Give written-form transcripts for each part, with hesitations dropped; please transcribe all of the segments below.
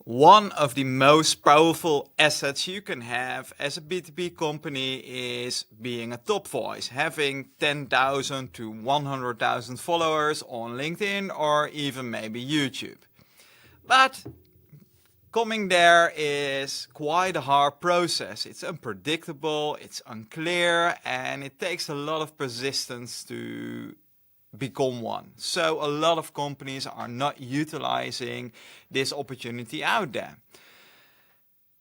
One of the most powerful assets you can have as a B2B company is being a top voice, having 10,000 to 100,000 followers on LinkedIn or even maybe YouTube. But coming there is quite a hard process. It's unpredictable, it's unclear, and it takes a lot of persistence to become one. So a lot of companies are not utilizing this opportunity out there.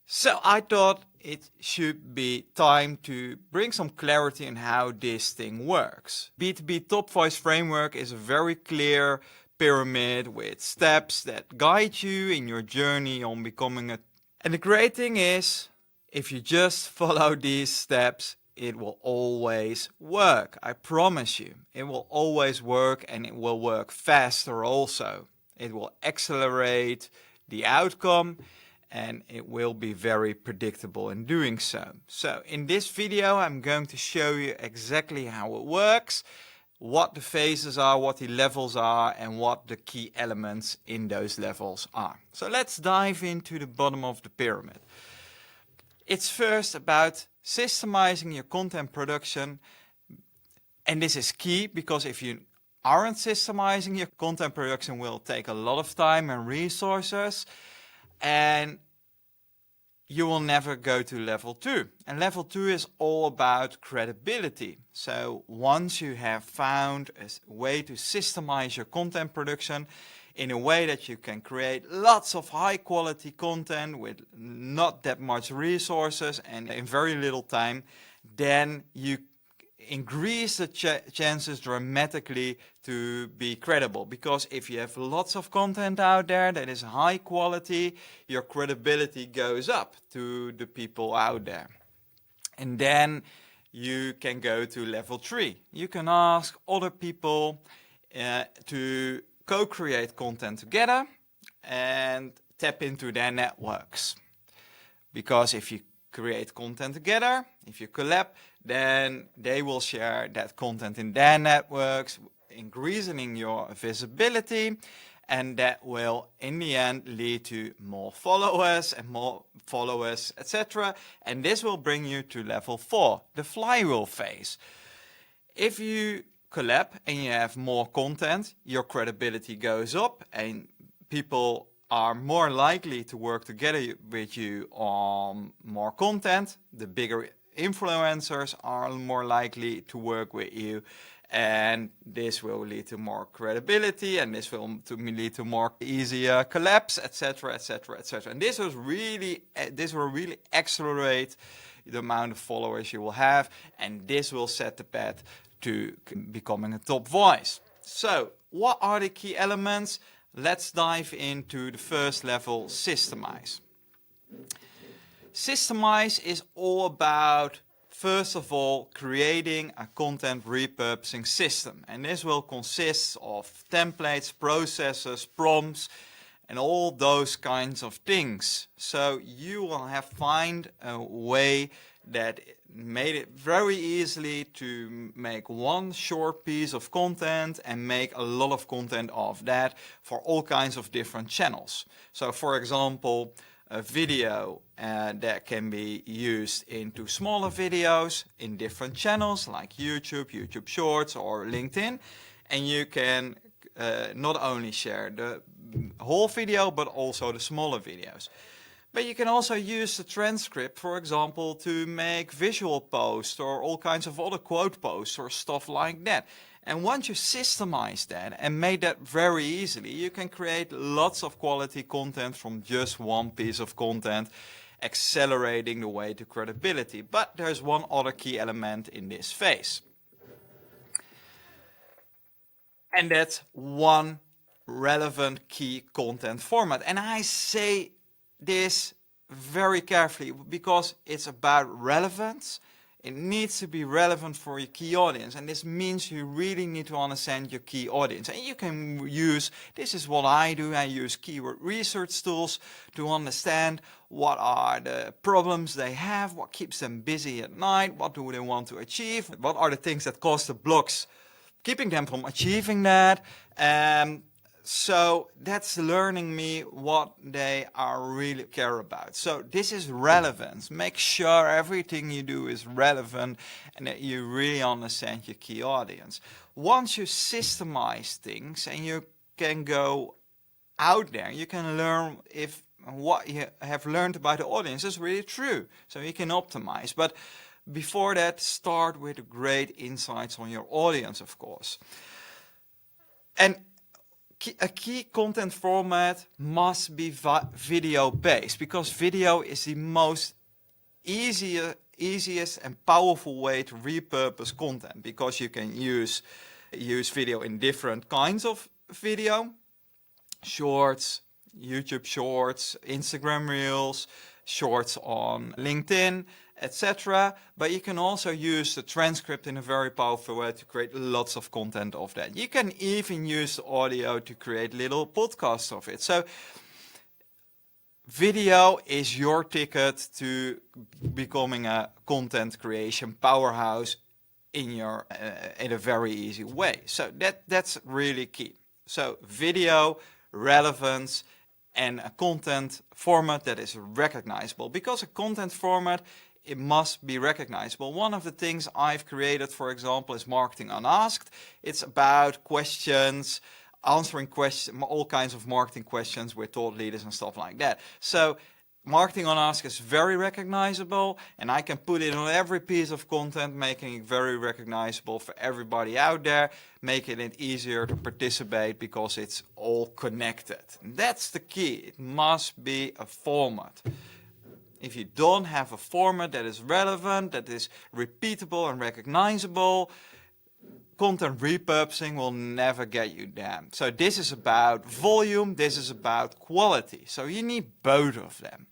So I thought it should be time to bring some clarity on how this thing works. B2B Top Voice framework is a very clear pyramid with steps that guide you in your journey on becoming a... And the great thing is, if you just follow these steps, it will always work. I promise you, it will always work, and it will work faster also. It will accelerate the outcome, and it will be very predictable in doing so. So in this video, I'm going to show you exactly how it works, what the phases are, what the levels are, and what the key elements in those levels are. So let's dive into the bottom of the pyramid. It's first about systemizing your content production, and this is key because if you aren't systemizing, your content production will take a lot of time and resources, and you will never go to level 2. And level 2 is all about credibility. So once you have found a way to systemize your content production in a way that you can create lots of high quality content with not that much resources and in very little time, then you increase the chances dramatically to be credible. Because if you have lots of content out there that is high quality, your credibility goes up to the people out there. And then you can go to level 3. You can ask other people to co-create content together and tap into their networks. Because if you create content together, if you collab, then they will share that content in their networks, increasing your visibility, and that will in the end lead to more followers, etc. And this will bring you to level 4, the flywheel phase. If you collab and you have more content, your credibility goes up and people are more likely to work together with you on more content. The bigger influencers are more likely to work with you, and this will lead to more credibility, and this will lead to more easier collabs, etc., etc., etc. And this will really accelerate the amount of followers you will have, and this will set the path to becoming a top voice. So what are the key elements? Let's dive into the first level, Systemize. Systemize is all about, first of all, creating a content repurposing system. And this will consist of templates, processes, prompts, and all those kinds of things. So you will find a way that made it very easily to make one short piece of content and make a lot of content of that for all kinds of different channels. So for example, a video that can be used into smaller videos in different channels like YouTube, YouTube Shorts or LinkedIn, and you can not only share the whole video but also the smaller videos. But you can also use the transcript, for example, to make visual posts or all kinds of other quote posts or stuff like that. And once you systemize that and make that very easily, you can create lots of quality content from just one piece of content, accelerating the way to credibility. But there's one other key element in this phase. And that's one relevant key content format. And I say this very carefully because it's about relevance. It needs to be relevant for your key audience, and this means you really need to understand your key audience. And you can use, this is what I do, I use keyword research tools to understand what are the problems they have, what keeps them busy at night, what do they want to achieve, what are the things that cause the blocks keeping them from achieving that. So that's learning me what they are really care about. So this is relevance. Make sure everything you do is relevant and that you really understand your key audience. Once you systemize things and you can go out there, you can learn if what you have learned about the audience is really true. So you can optimize. But before that, start with great insights on your audience, of course. And a key content format must be video based, because video is the most easiest and powerful way to repurpose content, because you can use video in different kinds of video, shorts, YouTube shorts, Instagram reels, shorts on LinkedIn, etc. But you can also use the transcript in a very powerful way to create lots of content of that. You can even use the audio to create little podcasts of it. So video is your ticket to becoming a content creation powerhouse in a very easy way. So that's really key. So video, relevance, and a content format that is recognizable, because a content format, it must be recognizable. One of the things I've created, for example, is Marketing Unasked. It's about questions, answering questions, all kinds of marketing questions with thought leaders and stuff like that. So Marketing Unasked is very recognizable, and I can put it on every piece of content, making it very recognizable for everybody out there, making it easier to participate because it's all connected. That's the key. It must be a format. If you don't have a format that is relevant, that is repeatable and recognizable, content repurposing will never get you there. So this is about volume, this is about quality. So you need both of them.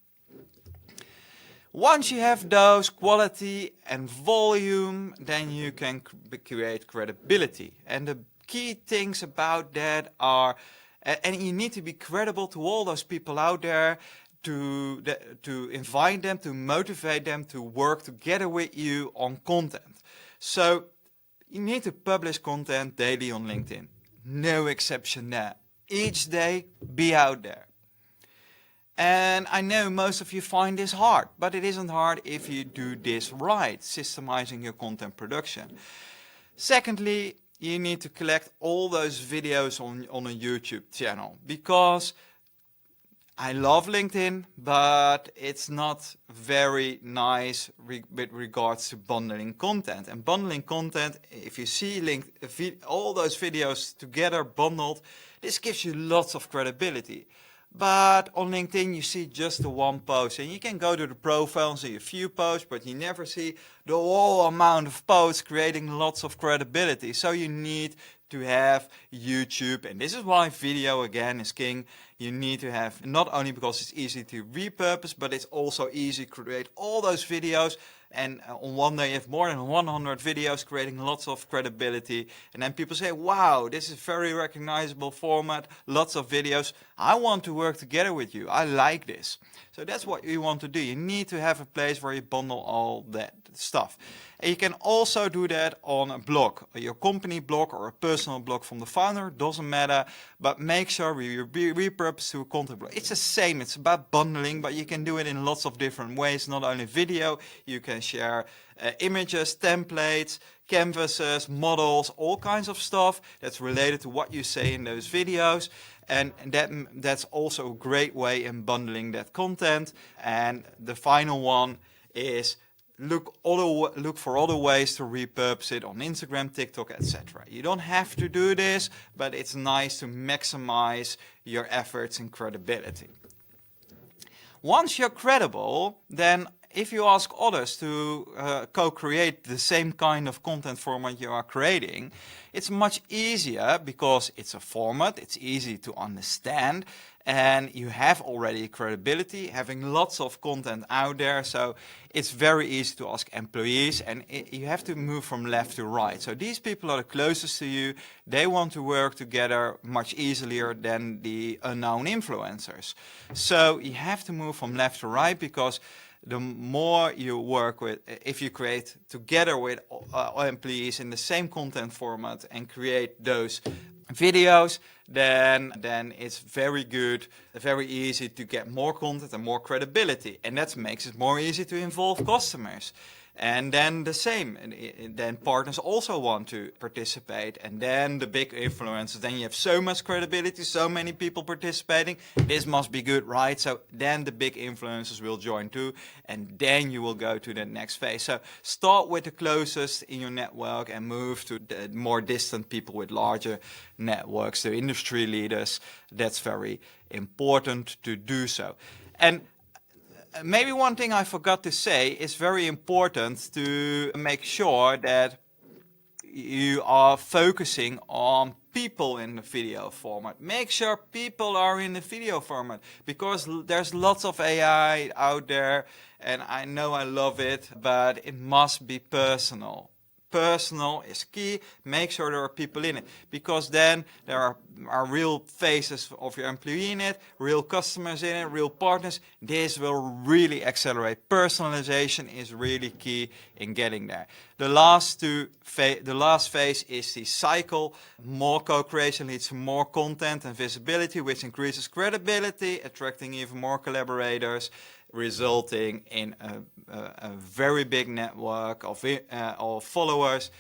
Once you have those, quality and volume, then you can create credibility. And the key things about that are, and you need to be credible to all those people out there, to invite them, to motivate them to work together with you on content. So you need to publish content daily on LinkedIn. No exception there. Each day, be out there. And I know most of you find this hard, but it isn't hard if you do this right, systemizing your content production. Secondly, you need to collect all those videos on a YouTube channel, because I love LinkedIn, but it's not very nice with regards to bundling content. And bundling content, if you see all those videos together bundled, this gives you lots of credibility. But on LinkedIn, you see just the one post, and you can go to the profile and see a few posts, but you never see the whole amount of posts creating lots of credibility. So you need to have YouTube, and this is why video again is king. You need to have, not only because it's easy to repurpose, but it's also easy to create all those videos, and on one day you have more than 100 videos creating lots of credibility, and then people say, wow, this is very recognizable format, lots of videos, I want to work together with you, I like this. So that's what you want to do. You need to have a place where you bundle all that stuff. And you can also do that on a blog, your company blog or a personal blog from the founder, doesn't matter, but make sure you repurpose to a content blog. It's the same, it's about bundling, but you can do it in lots of different ways, not only video, you can share images, templates, canvases, models, all kinds of stuff that's related to what you say in those videos. And that's also a great way in bundling that content. And the final one is look for other ways to repurpose it on Instagram, TikTok, etc. You don't have to do this, but it's nice to maximize your efforts and credibility. Once you're credible, then if you ask others to co-create the same kind of content format you are creating, it's much easier because it's a format, it's easy to understand, and you have already credibility, having lots of content out there, so it's very easy to ask employees, and you have to move from left to right. So these people are the closest to you, they want to work together much easier than the unknown influencers. So you have to move from left to right, because the more you work with, if you create together with employees in the same content format and create those videos, then it's very good, very easy to get more content and more credibility, and that makes it more easy to involve customers. And then the same, then partners also want to participate, and then the big influencers, then you have so much credibility, so many people participating, this must be good, right? So then the big influencers will join too, and then you will go to the next phase. So start with the closest in your network and move to the more distant people with larger networks, the industry leaders. That's very important to do so. And maybe one thing I forgot to say is very important to make sure that you are focusing on people in the video format. Make sure people are in the video format, because there's lots of AI out there and I know I love it, but it must be personal. Personal is key. Make sure there are people in it, because then there are real faces of your employee in it, real customers in it, real partners. This will really accelerate. Personalization is really key in getting there. The last phase is the cycle. More co-creation leads to more content and visibility, which increases credibility, attracting even more collaborators, resulting in a very big network of followers,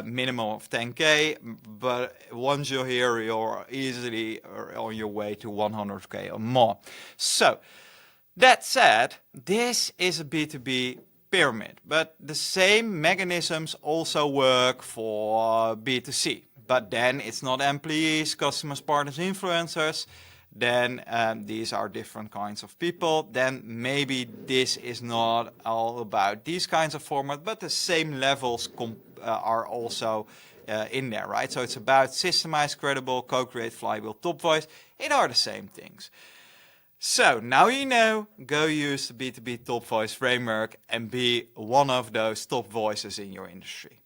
minimum of 10K, but once you're here, you're easily on your way to 100K or more. So, that said, this is a B2B pyramid, but the same mechanisms also work for B2C. But then it's not employees, customers, partners, influencers. Then these are different kinds of people. Then maybe this is not all about these kinds of format, but the same levels are also in there, right? So it's about systemize, credible, co-create, flywheel, TopVoice. It are the same things. So now you know, go use the B2B TopVoice framework and be one of those top voices in your industry.